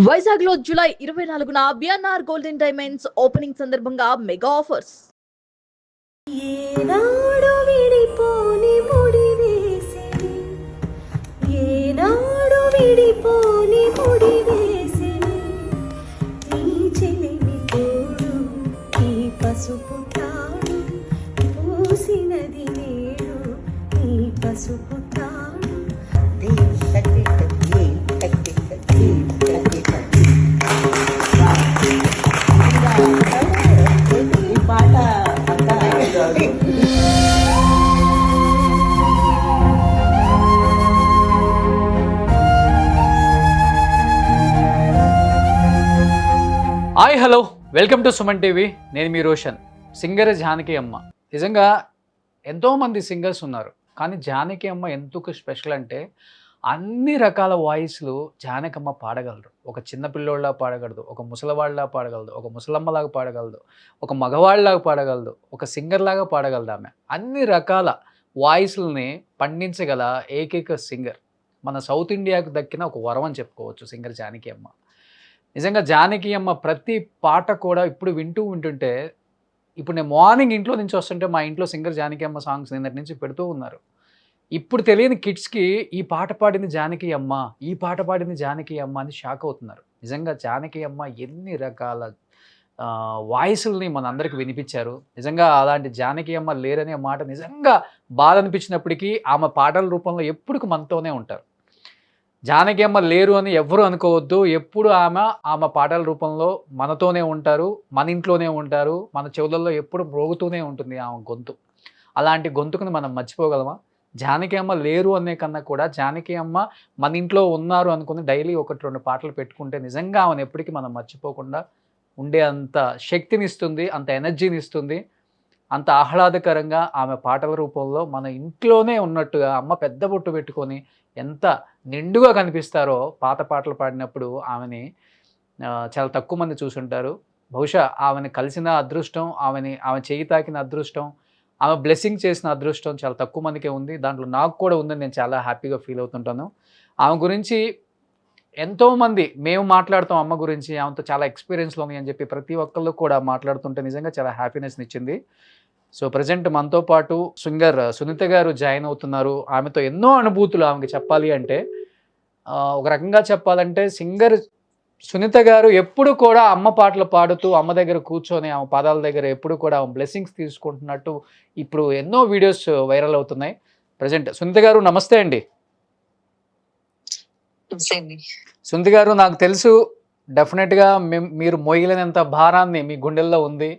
వైజాగ్ లో జూలై 24న BNR golden diamonds opening సందర్భంగా మెగా ఆఫర్స్. ఏనాడు విడిపోని ముడివేసి ఏనాడు విడిపోని ముడివేసి నీ చెలిమి తోడు ఈ పసుపు తాడు పూసినది నేడు ఈ పసుపు తాడు ఈ పాట hi hello welcome to Suman TV. నేను మీ రోషన్. సింగర్ జానకి అమ్మ. నిజంగా ఎంతోమంది సింగర్స్ ఉన్నారు, కానీ జానకి అమ్మ ఎందుకు స్పెషల్ అంటే అన్ని రకాల వాయిస్లు జానకమ్మ పాడగలరు. ఒక చిన్న పిల్లోళ్ళలా పాడగలదు, ఒక ముసలివాళ్ళలా పాడగలదు, ఒక ముసలమ్మలాగా పాడగలదు, ఒక మగవాళ్ళలాగా పాడగలదు, ఒక సింగర్లాగా పాడగలదు. ఆమె అన్ని రకాల వాయిస్లని పండించగల ఏకైక సింగర్. మన సౌత్ ఇండియాకు దక్కిన ఒక వరం అని చెప్పుకోవచ్చు సింగర్ జానకి అమ్మ. నిజంగా జానకి అమ్మ ప్రతి పాట కూడా ఇప్పుడు వింటుంటే, ఇప్పుడు నేను మార్నింగ్ ఇంట్లో నుంచి వస్తుంటే మా ఇంట్లో సింగర్ జానకి అమ్మ సాంగ్స్ నిన్నటి నుంచి పెడుతూ ఉన్నారు. ఇప్పుడు తెలియని కిడ్స్కి ఈ పాట పాడింది జానకి అమ్మ, ఈ పాట పాడింది జానకి అమ్మ అని షాక్ అవుతున్నారు. నిజంగా జానకి అమ్మ ఎన్ని రకాల వాయిస్ని మనందరికి వినిపించారు. నిజంగా అలాంటి జానకి అమ్మ లేరనే మాట నిజంగా బాధ అనిపించినప్పటికీ ఆమె పాటల రూపంలో ఎప్పుడు మనతోనే ఉంటారు. జానకి అమ్మ లేరు అని ఎవ్వరూ అనుకోవద్దు. ఎప్పుడు ఆమె పాటల రూపంలో మనతోనే ఉంటారు, మన ఇంట్లోనే ఉంటారు, మన చెవులలో ఎప్పుడు మ్రోగుతూనే ఉంటుంది ఆమె గొంతు. అలాంటి గొంతుకుని మనం మర్చిపోగలమా? జానకి అమ్మ లేరు అనే కన్నా కూడా జానకి అమ్మ మన ఇంట్లో ఉన్నారు అనుకుని డైలీ 1-2 పాటలు పెట్టుకుంటే నిజంగా ఆమెను ఎప్పటికీ మనం మర్చిపోకుండా ఉండే అంత శక్తిని ఇస్తుంది, అంత ఎనర్జీని ఇస్తుంది, అంత ఆహ్లాదకరంగా ఆమె పాటల రూపంలో మన ఇంట్లోనే ఉన్నట్టుగా అమ్మ పెద్ద బొట్టు పెట్టుకొని ఎంత నిండుగా కనిపిస్తారో పాత పాటలు పాడినప్పుడు ఆమెని చాలా తక్కువ మంది చూసుంటారు. బహుశా ఆమెని కలిసిన అదృష్టం, ఆమె చేయి తాకిన అదృష్టం, ఆమె బ్లెస్సింగ్ చేసిన అదృష్టం చాలా తక్కువ మందికే ఉంది. దాంట్లో నాకు కూడా ఉందని నేను చాలా హ్యాపీగా ఫీల్ అవుతుంటాను. ఆమె గురించి ఎంతోమంది మేము మాట్లాడుతాం, అమ్మ గురించి ఆమెతో చాలా ఎక్స్పీరియన్స్లో ఉంది అని చెప్పి ప్రతి ఒక్కళ్ళు కూడా మాట్లాడుతుంటే నిజంగా చాలా హ్యాపీనెస్ని ఇచ్చింది. సో ప్రజెంట్ మనతో పాటు సింగర్ సునీత గారు జాయిన్ అవుతున్నారు. ఆమెతో ఎన్నో అనుభూతులు ఆమెకి చెప్పాలి అంటే, ఒక రకంగా చెప్పాలంటే సింగర్ సునీత గారు ఎప్పుడు కూడా అమ్మ పాటలు పాడుతూ అమ్మ దగ్గర కూర్చొని ఆమె పాదాల దగ్గర ఎప్పుడు కూడా ఆమె బ్లెస్సింగ్స్ తీసుకుంటున్నట్టు ఇప్పుడు ఎన్నో వీడియోస్ వైరల్ అవుతున్నాయి. ప్రజెంట్ సునీత గారు నమస్తే అండి. సునీత గారు, నాకు తెలుసు డెఫినెట్గా మీరు మోయలేనంత భారాన్ని మీ గుండెల్లో ఉంది.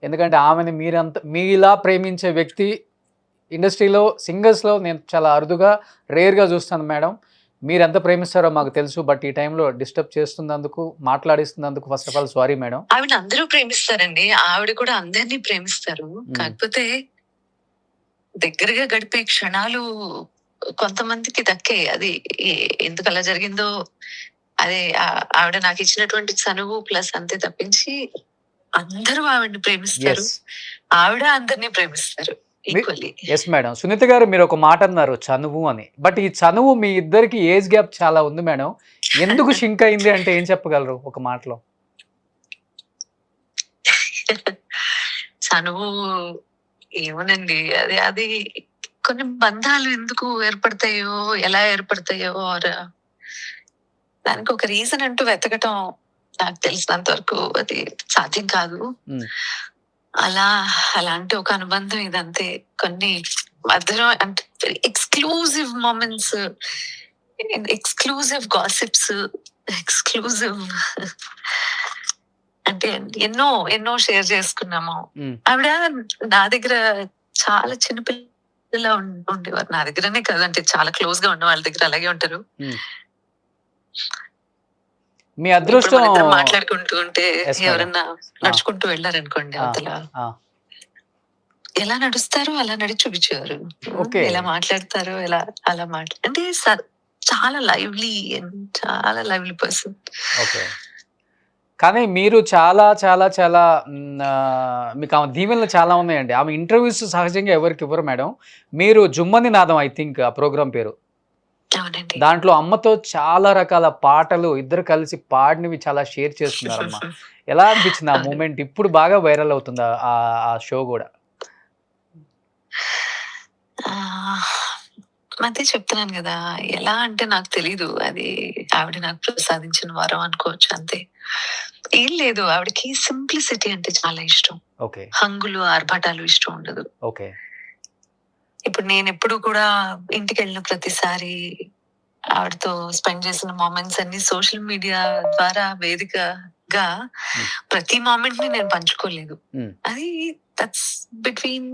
ఎందుకంటే ఆమెని మీలా ప్రేమించే వ్యక్తి ఇండస్ట్రీలో సింగర్స్లో నేను చాలా అరుదుగా రేర్గా చూస్తాను మేడం. మీరు ఎంత ప్రేమిస్తారో మాకు తెలుసు. బట్ ఈ టైంలో డిస్టర్బ్ చేస్తున్నందుకు, మాట్లాడిస్తున్నందుకు first of all sorry madam. ఆవిడ అందరూ ప్రేమిస్తారండి, ఆవిడ కూడా అందరినీ ప్రేమిస్తారు. కాకపోతే దగ్గరగా గడిపే క్షణాలు కొంతమందికి దక్కే. అది ఎందుకు అలా జరిగిందో, అదే ఆవిడ నాకు ఇచ్చినటువంటి చనువు ప్లస్ అంతే తప్పించి అందరూ ఆవిడని ప్రేమిస్తారు. ఆవిడ అందరినీ ప్రేమిస్తారు ఈక్వల్లీ. Yes madam. సునీత గారు, మీరు ఒక మాట అన్నారు చనువు అని. బట్ ఈ చనువు మీ ఇద్దరికి ఏజ్ గ్యాప్ చాలా ఉంది మేడం. ఎందుకు షింక్ అయింది అంటే ఏం చెప్పగలరు ఒక మాటలో? చనువు ఏమోనండి, అది కొన్ని బంధాలు ఎందుకు ఏర్పడతాయో, ఎలా ఏర్పడతాయో, దానికి ఒక రీజన్ అంటూ వెతకటం నాకు తెలిసినంత వరకు అది సాధ్యం కాదు. అలాంటి ఒక అనుబంధం ఇదంతే. కొన్ని మధ్యలో అంటే exclusive moments, exclusive gossips, exclusive అంటే ఎన్నో షేర్ చేసుకున్నాము. ఆవిడ నా దగ్గర చాలా చిన్నపిల్లలా ఉండేవారు. నా దగ్గరనే కదంటే చాలా క్లోజ్ గా ఉన్న వాళ్ళ దగ్గర అలాగే ఉంటారు. మీ అదృష్టం మాట్లాడుకుంటూ ఉంటే ఎవరన్నా నడుచుకుంటూ వెళ్ళారనుకోండి, అవతల ఎలా నడుస్తారో అలా నడిచి చూపించేవారు. ఎలా మాట్లాడతారో అలా అంటే చాలా లైవ్లీ పర్సన్. కానీ మీరు చాలా చాలా చాలా మీకు ఆమె దీవెనలు చాలా ఉన్నాయండి. ఆమె ఇంటర్వ్యూస్ సహజంగా ఎవరికి ఇవ్వరు మేడం. మీరు జుమ్మని నాదం, ఐ థింక్ ఆ ప్రోగ్రామ్ పేరు. దాంట్లో అమ్మతో చాలా రకాల పాటలు ఇద్దరు కలిసి పాడినవి చాలా షేర్ చేసుకున్నారమ్మా. ఎలా అనిపించింది ఆ అవును. మూమెంట్? ఇప్పుడు బాగా వైరల్ అవుతుంది ఆ షో కూడా. అదే చెప్తున్నాను కదా, ఎలా అంటే నాకు తెలీదు, అది ఆవిడ నాకు ప్రసాదించిన వరం అనుకోవచ్చు అంతే. ఏం లేదు, ఆవిడకి సింప్లిసిటీ అంటే చాలా ఇష్టం. ఓకే. హంగులు ఆర్భాటాలు ఇష్టం ఉండదు. ఓకే. ఇప్పుడు నేను ఎప్పుడు కూడా ఇంటికి వెళ్ళిన ప్రతిసారి ఆవిడతో స్పెండ్ చేసిన మూమెంట్స్ అన్ని సోషల్ మీడియా ద్వారా వేదికగా Hmm. ప్రతి మూమెంట్ ని నేను పంచుకోలేదు. Hmm. అది దట్స్ బిట్వీన్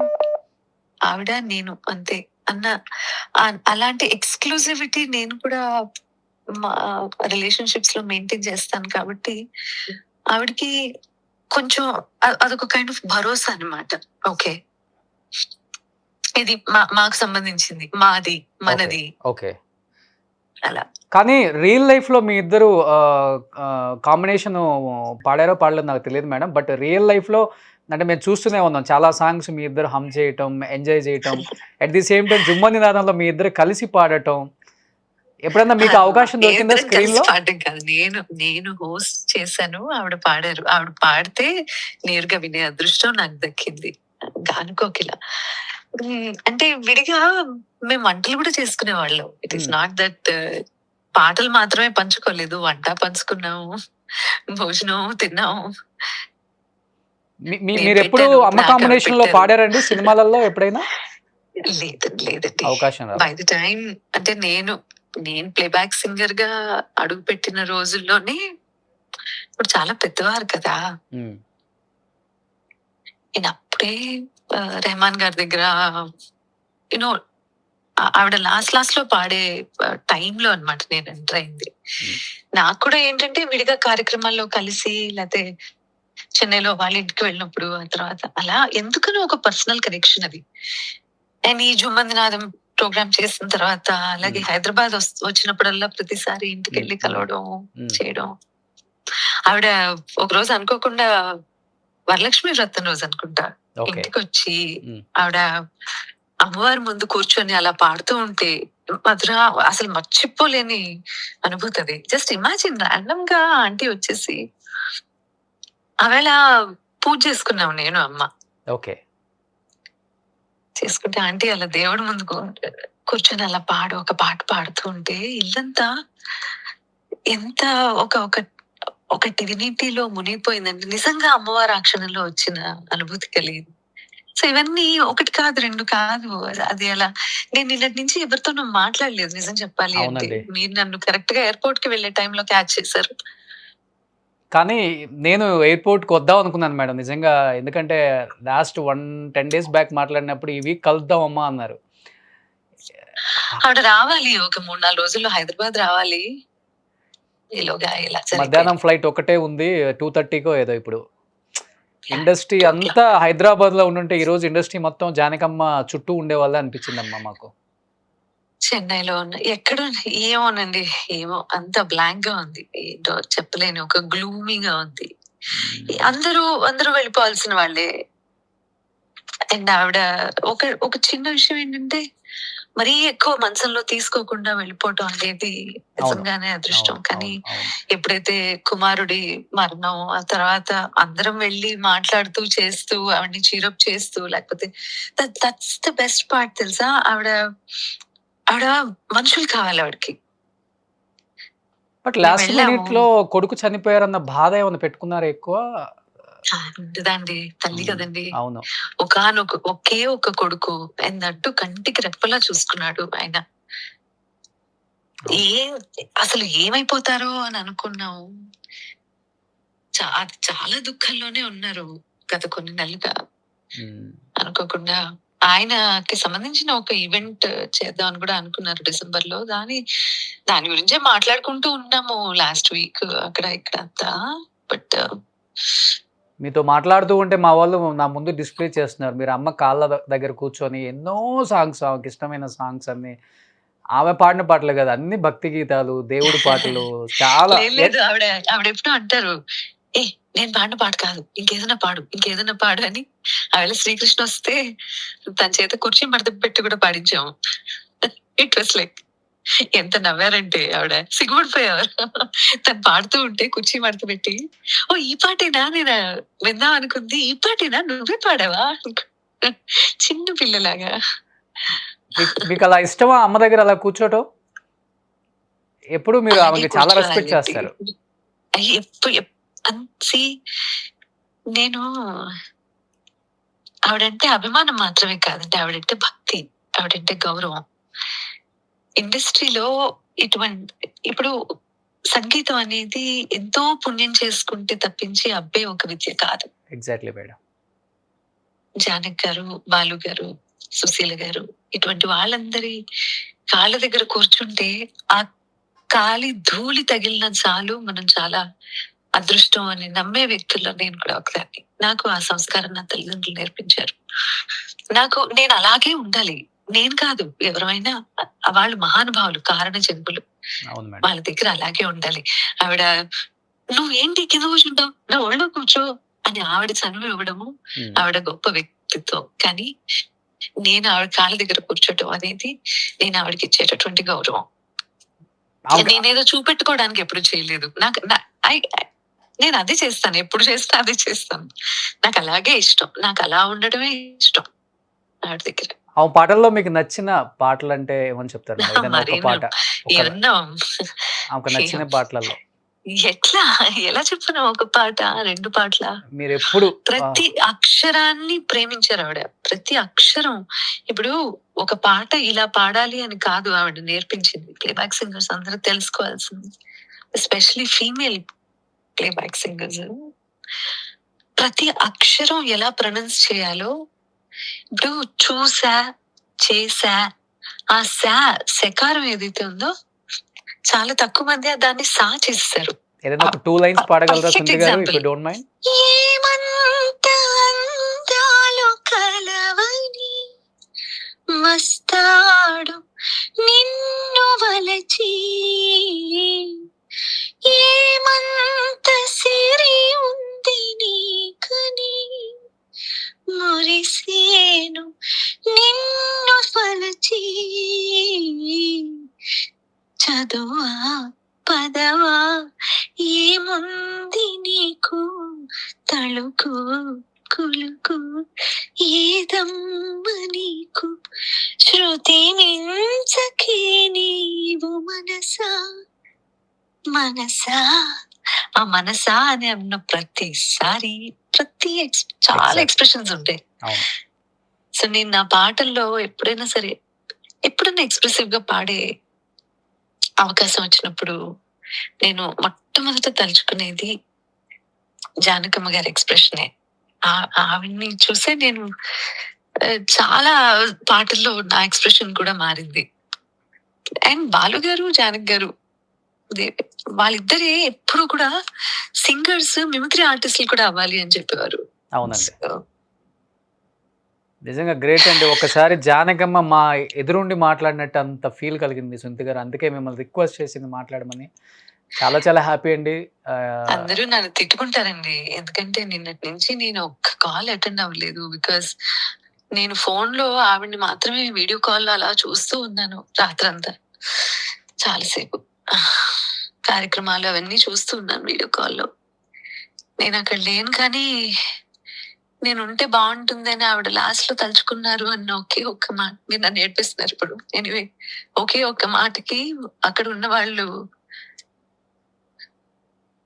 ఆవిడ నేను అంతే అన్న అలాంటి ఎక్స్క్లూసివిటీ నేను కూడా మా రిలేషన్షిప్స్ లో మెయింటైన్ చేస్తాను కాబట్టి ఆవిడకి కొంచెం అదొక కైండ్ ఆఫ్ భరోసా అన్నమాట. ఓకే, ఇది మాకు సంబంధించింది, మాది, మనది, ఓకే. అలా. కానీ రియల్ లైఫ్‌లో మీ ఇద్దరు కాంబినేషన్ పాడారో పాడలేదో నాకు తెలియదు మేడం. బట్ రియల్ లైఫ్‌లో అంటే మేము చూస్తూనే ఉన్నాం. చాలా సాంగ్స్ మీ ఇద్దరు హమ్ చేయటం, ఎంజాయ్ చేయటం. అట్ ది సేమ్ టైమ్ జుమ్మని నాదంలో మీ ఇద్దరు కలిసి పాడటం. ఎప్పుడైనా మీకు అవకాశం దొరికిందా ఇద్దరం కలిసి స్క్రీన్‌లో? పాడడం కాదు, నేను హోస్ట్ చేశాను, ఆవిడ పాడారు. ఆవిడ పాడితే నేరుగా వినే అదృష్టం నాకు దక్కింది. గానుకోకిల. అంటే విడిగా మేము వంటలు కూడా చేసుకునేవాళ్ళం. ఇట్ ఈస్ నాట్ దట్ పాటలు మాత్రమే పంచుకోలేదు, వంట పంచుకున్నాము, భోజనం తిన్నాము. నేను మీరెప్పుడు పెట్టాను, అమ్మ నాకు ఆవిడ కాంబినేషన్‌లో పెట్టారు. పాడారండి సినిమాలలో ఎప్పుడైనా? లేదండి. అవకాశం బై రాలేదు. ద టైం అంటే నేను ప్లేబ్యాక్ సింగర్ గా అడుగు పెట్టిన రోజుల్లోనే ఇప్పుడు చాలా పెద్దవారు కదా. హ్మ్. నేను అప్పుడే రెహమాన్ గారి దగ్గర యూనో ఆవిడ లాస్ట్ లో పాడే టైంలో అన్నమాట నేను ఎంటర్ అయింది. హ్మ్. నాకు కూడా ఏంటంటే విడిగా కార్యక్రమాల్లో కలిసి, లేకపోతే చెన్నైలో వాళ్ళ ఇంటికి వెళ్ళినప్పుడు, ఆ తర్వాత అలా ఎందుకనో ఒక పర్సనల్ కనెక్షన్ అది. నేను ఈ జుమ్మందినాదం ప్రోగ్రామ్ చేసిన తర్వాత, అలాగే హైదరాబాద్ వచ్చినప్పుడల్లా ప్రతిసారి ఇంటికి వెళ్ళి కలవడం, చేయడం. ఆవిడ ఒక రోజు అనుకోకుండా వరలక్ష్మి వ్రతం రోజు అనుకుంటా ఓకే. ఇంటికి వచ్చి హ్మ్. ఆవిడ అమ్మవారి ముందు కూర్చొని అలా పాడుతూ ఉంటే మధుర అసలు మర్చిపోలేని అనుభూతి అది. జస్ట్ ఇమాజిన్, ర్యాండమ్ గా ఆంటీ వచ్చేసి ఆవేళ పూజ చేసుకున్నాం నేను అమ్మ. ఓకే. చేసుకుంటే ఆంటీ అలా దేవుడి ముందు కూర్చొని అలా ఒక పాట పాడుతూ ఉంటే ఇల్లంతా ఎంత ఒక ఒక ఒక డివినిటీలో మునిగిపోయిందండి. నిజంగా అమ్మవారి ఆ క్షణంలో వచ్చిన అనుభూతి కలిగింది. సో ఇవన్నీ ఒకటి కాదు, రెండు కాదు. అది అలా నేను నిన్నటి నుంచి ఎవరితోనూ మాట్లాడలేదు నిజం చెప్పాలి అంటే. అవునండి. మీరు నన్ను కరెక్ట్ గా ఎయిర్పోర్ట్ కి వెళ్ళే టైంలో క్యాచ్ చేశారు. కానీ నేను ఎయిర్‌పోర్ట్‌కి వద్దాం అనుకున్నాను మేడం నిజంగా. ఎందుకంటే లాస్ట్ 10 డేస్ బ్యాక్ మాట్లాడినప్పుడు ఈ వీక్ కలుద్దాం అమ్మా అన్నారు. ఆవిడ రావాలి, ఒక 3-4 రోజుల్లో హైదరాబాద్ రావాలి. ఈలోగా ఇలా మధ్యాహ్నం జరిగిపోయింది. ఫ్లైట్ ఒకటే ఉంది. 2:30కో ఏదో ఇప్పుడు. Yeah, industry 2 o'clock. అంతా హైదరాబాద్‌లో ఉండుంటే ఈరోజు ఇండస్ట్రీ మొత్తం జానకమ్మ చుట్టూ ఉండేవాళ్ళే అనిపించిందమ్మా మాకు. చెన్నైలో ఎక్కడ ఏమోనండి, ఏమో అంత బ్లాంక్ గా ఉంది. ఏంటో చెప్పలేని ఒక గ్లూమీగా ఉంది. అందరూ వెళ్ళిపోవాల్సిన వాళ్ళే. అండ్ ఆవిడ ఒక చిన్న విషయం ఏంటంటే మరీ ఎక్కువ మనసులో తీసుకోకుండా వెళ్ళిపోవటం అనేది నిజంగానే అదృష్టం. కానీ ఎప్పుడైతే కుమారుడి మరణం, ఆ తర్వాత అందరం వెళ్ళి మాట్లాడుతూ చేస్తూ ఆవిడని చీరప్ చేస్తూ, లేకపోతే దట్స్ ద బెస్ట్ పార్ట్ తెలుసా. ఆవిడ మనుషులు కావాలి ఆవిడకి. బట్ మేము లాస్ట్ వెళ్ళాము. మినిట్‌లో కొడుకు చనిపోయారన్న బాధ ఏమన్నా పెట్టుకున్నారా ఎక్కువ? ఉండదండి, తల్లి కదండి. అవును. ఒకే ఒక కొడుకు అన్నట్టు కంటికి రెప్పలా చూసుకున్నాడు ఆయన. అసలు ఏమైపోతారో అని అనుకున్నాము. చాలా దుఃఖంలోనే ఉన్నారు గత కొన్ని నెలలుగా. అనుకోకుండా ఆయనకి సంబంధించిన ఒక ఈవెంట్ చేద్దాం అని కూడా అనుకున్నారు డిసెంబర్ లో. దాని గురించే మాట్లాడుకుంటూ ఉన్నాము లాస్ట్ వీక్ అక్కడ ఇక్కడ అంతా. బట్ మీతో మాట్లాడుతూ ఉంటే మా వాళ్ళు నా ముందు డిస్‌ప్లే చేస్తున్నారు. మీరు అమ్మ కాళ్ళ దగ్గర కూర్చొని ఎన్నో సాంగ్స్, ఆమెకి ఇష్టమైన సాంగ్స్ అన్నీ. ఆమె పాడిన పాటలే కాదు, అన్ని భక్తి గీతాలు, దేవుడి పాటలు చాలా. లేదు, ఆవిడ ఎప్పుడూ అంటారు, ఏ నేను పాడిన పాట కాదు, ఇంకేదైనా పాడు అని. ఆవేళ శ్రీకృష్ణ వస్తే తన చేత కుర్చీ మడత పెట్టి కూడా పాడించాము. ఇట్ వాస్ లైక్ ఎంత నవ్వారంటే ఆవిడ సిగ్గుపడిపోయారు. తను పాడుతూ ఉంటే కుర్చీ మడత పెట్టి, ఓ ఈ పాటేనా నేను విందాం అనుకుంది, ఈ పాటేనా నువ్వే పాడావా, చిన్న పిల్లలాగా. మీకు అలా ఇష్టమా అమ్మ దగ్గర అలా కూర్చోటం? ఎప్పుడు మీరు అలాగే ఆమెకి చాలా రెస్పెక్ట్ కూర్చోవాలండి. చేస్తారు. ఎప్పుడు నేను ఆవిడంటే అభిమానం మాత్రమే కాదండి, ఆవిడంటే భక్తి, ఆవిడంటే గౌరవం. ఇండస్ట్రీలో ఇప్పుడు సంగీతం అనేది ఎంతో పుణ్యం చేసుకుంటే తప్పించి అబ్బే ఒక విద్య కాదు. Exactly madam. జానక్ గారు, బాలు గారు, సుశీల గారు, ఇటువంటి వాళ్ళందరి కాళ్ళ దగ్గర కూర్చుంటే ఆ కాలి ధూళి తగిలిన చాలు మనం చాలా అదృష్టం అని నమ్మే వ్యక్తుల్లో నేను కూడా ఒకదాన్ని. నాకు ఆ సంస్కారం నా తల్లిదండ్రులు నేర్పించారు. నేను అలాగే ఉండాలి, నేను కాదు ఎవరైనా, వాళ్ళు మహానుభావులు, కారణ జన్ములు, అవును మేడం. వాళ్ళ దగ్గర అలాగే ఉండాలి. ఆవిడ నువ్వేంటి కింద కూర్చుంటావు, నా ఒళ్ళో కూర్చో అని ఆవిడ చనువు ఇవ్వడము ఆవిడ గొప్ప వ్యక్తిత్వం. కానీ నేను ఆవిడ కాళ్ళ దగ్గర కూర్చోటం అనేది నేను ఆవిడకి ఇచ్చేటటువంటి గౌరవం. నేనేదో చూపెట్టుకోవడానికి ఎప్పుడు చేయలేదు. నేను అదే చేస్తాను, ఎప్పుడు చేస్తా అదే చేస్తాను. నాకు అలాగే ఇష్టం, నాకు అలా ఉండడమే ఇష్టం ఆవిడ దగ్గర. ఆ పాటల్లో మీకు నచ్చిన పాటలు అంటే ఏమని చెప్తారు? ఏదైనా ఒక పాట, ఆమెకు నచ్చిన పాటలలో ఎలా చెప్పను, ఒక పాట, 2 పాటల, మీరు ఎప్పుడు ప్రతి అక్షరాన్ని ప్రేమించారు ఆవిడ. ప్రతి అక్షరం. ఇప్పుడు ఒక పాట ఇలా పాడాలి అని కాదు ఆవిడ నేర్పించింది. ప్లేబ్యాక్ సింగర్స్ అందరూ తెలుసుకోవాల్సింది, ఎస్పెషలీ ఫీమేల్ ప్లేబ్యాక్ సింగర్స్, ప్రతి అక్షరం ఎలా ప్రొనౌన్స్ చేయాలో. ఇప్పుడు చూసా, చేసా, ఆ సెకారం ఏదైతే ఉందో చాలా తక్కువ మంది దాన్ని సా చేస్తారు. ఏదైనా ఒక 2 లైన్స్ పాడగలరా సుందరి గారు, ఇఫ్ యు డోంట్ మైండ్? ఏమంత అందాలు కలవని వస్తాడు నిన్ను వలచి, ఏమంత సిరి ఉంది నీకని మురిసేను నిన్ను వలచి, చదువా పదవా ఏముంది నీకు, తళుకు కులుకు ఏదమ్మ నీకు, శృతి మించకే నీవు మనసా మనసా. ఆ మనసా అని అన్న ప్రతిసారి చాలా ఎక్స్ప్రెషన్స్ ఉంటాయి. సో నేను నా పాటల్లో ఎప్పుడైనా ఎక్స్ప్రెసివ్ గా పాడే అవకాశం వచ్చినప్పుడు నేను మొట్టమొదట తలుచుకునేది జానకమ్మ గారి ఎక్స్ప్రెషనే. ఆవిడ్ని చూసే నేను చాలా పాటల్లో నా ఎక్స్ప్రెషన్ కూడా మారింది. అండ్ బాలు గారు, జానక్ గారు, వాళ్ళిద్దరే ఎప్పుడు కూడా సింగర్స్, మిమిక్రీ ఆర్టిస్టులు కూడా అవ్వాలి అని చెప్పేవారు. అవునండి, నిజంగా గ్రేట్ అండి. ఒకసారి జానకమ్మ మా ఎదురుండి మాట్లాడినట్టు అంత ఫీల్ కలిగింది సుంతి గారు. అందుకే మిమ్మల్ని రిక్వెస్ట్ చేసింది మాట్లాడమని. చాలా చాలా హ్యాపీ అండి. అందరూ నన్ను తిట్టుకుంటారండి, ఎందుకంటే నిన్నటి నుంచి నేను ఒక్క కాల్ అటెండ్ అవ్వలేదు. బికాస్ నేను ఫోన్ లో ఆవిడ్ని మాత్రమే వీడియో కాల్ అలా చూస్తూ ఉన్నాను రాత్రంతా, చాలాసేపు కార్యక్రమాలు అవన్నీ చూస్తూ ఉన్నాను వీడియో కాల్లో. నేను అక్కడ లేను, కానీ నేను ఉంటే బాగుంటుందని ఆవిడ లాస్ట్ లో తలుచుకున్నారు అన్న ఒకే ఒక్క మాట మీరు నన్ను ఏడ్పిస్తున్నారు ఇప్పుడు. ఎనివే, ఒకే ఒక్క మాటకి అక్కడ ఉన్న వాళ్ళు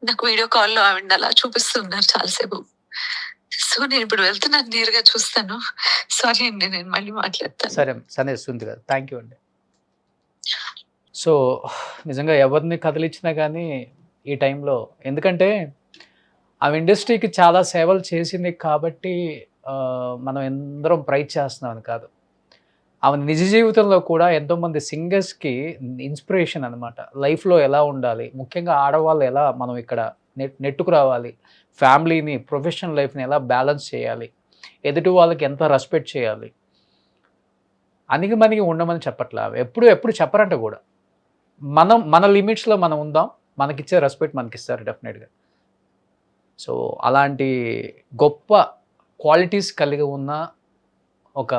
నాకు వీడియో కాల్లో ఆవిడ అలా చూపిస్తున్నారు చాలాసేపు. సో నేను ఇప్పుడు వెళ్తున్నాను, నేరుగా చూస్తాను. సారీ అండి, నేను మళ్ళీ మాట్లాడతాను. సరే సుంతి గారు, థ్యాంక్ యూ అండి. సో నిజంగా ఎవరిని కదిలించినా కానీ ఈ టైంలో, ఎందుకంటే ఆ ఇండస్ట్రీకి చాలా సేవలు చేసింది కాబట్టి మనం ఎందరం ప్రైజ్ చేస్తున్నామని కాదు, ఆమె నిజ జీవితంలో కూడా ఎంతోమంది సింగర్స్కి ఇన్స్పిరేషన్ అనమాట. లైఫ్లో ఎలా ఉండాలి, ముఖ్యంగా ఆడవాళ్ళు ఎలా మనం ఇక్కడ నెట్టుకు రావాలి, ఫ్యామిలీని, ప్రొఫెషనల్ లైఫ్ని ఎలా బ్యాలెన్స్ చేయాలి, ఎదుటి వాళ్ళకి ఎంత రెస్పెక్ట్ చేయాలి, అణిగి ఉండమని చెప్పట్లా. ఎప్పుడు చెప్పరంట కూడా. మన లిమిట్స్లో మనం ఉందాం, మనకిచ్చే రెస్పెక్ట్ మనకిస్తారు డెఫినెట్గా. సో అలాంటి గొప్ప క్వాలిటీస్ కలిగి ఉన్న ఒక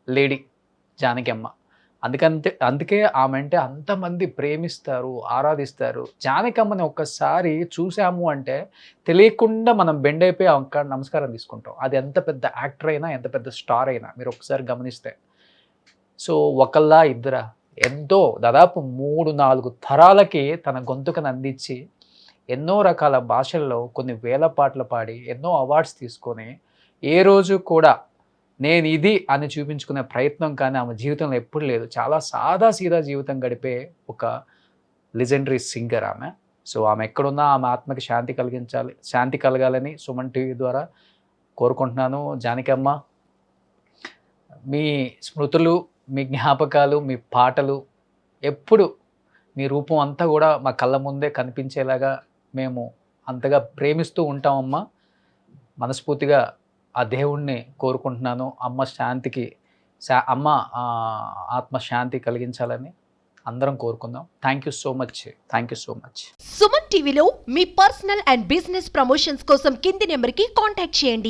లేడీ జానకి అమ్మ. అందుకే ఆమె అంటే అంతమంది ప్రేమిస్తారు, ఆరాధిస్తారు. జానకమ్మని ఒక్కసారి చూసాము అంటే తెలియకుండా మనం బెండ్ అయిపోయి ఆమెకు నమస్కారం తీసుకుంటాం. అది ఎంత పెద్ద యాక్టర్ అయినా, ఎంత పెద్ద స్టార్ అయినా మీరు ఒకసారి గమనిస్తే. సో ఒకళ్ళా ఇద్దరా, ఎంతో దాదాపు 3-4 తరాలకి తన గొంతుకను అందించి ఎన్నో రకాల భాషల్లో కొన్ని వేల పాటలు పాడి ఎన్నో అవార్డ్స్ తీసుకొని ఏ రోజు కూడా నేను ఇది అని చూపించుకునే ప్రయత్నం కానీ ఆమె జీవితంలో ఎప్పుడు లేదు. చాలా సాదాసీదా జీవితం గడిపే ఒక లెజెండరీ సింగర్ ఆమె. సో ఆమె ఎక్కడున్నా ఆమె ఆత్మకి శాంతి కలగాలని సుమన్ టీవీ ద్వారా కోరుకుంటున్నాను. జానకమ్మ, మీ స్మృతులు, మీ జ్ఞాపకాలు, మీ పాటలు ఎప్పుడు మీ రూపం అంతా కూడా మా కళ్ళ ముందే కనిపించేలాగా మేము అంతగా ప్రేమిస్తూ ఉంటామమ్మా. మనస్ఫూర్తిగా ఆ దేవుణ్ణి కోరుకుంటున్నాను. అమ్మ ఆత్మశాంతి కలిగించాలని అందరం కోరుకుందాం. Thank you so much. Suman టీవీలో మీ పర్సనల్ అండ్ బిజినెస్ ప్రమోషన్స్ కోసం కింది నెంబర్కి కాంటాక్ట్ చేయండి.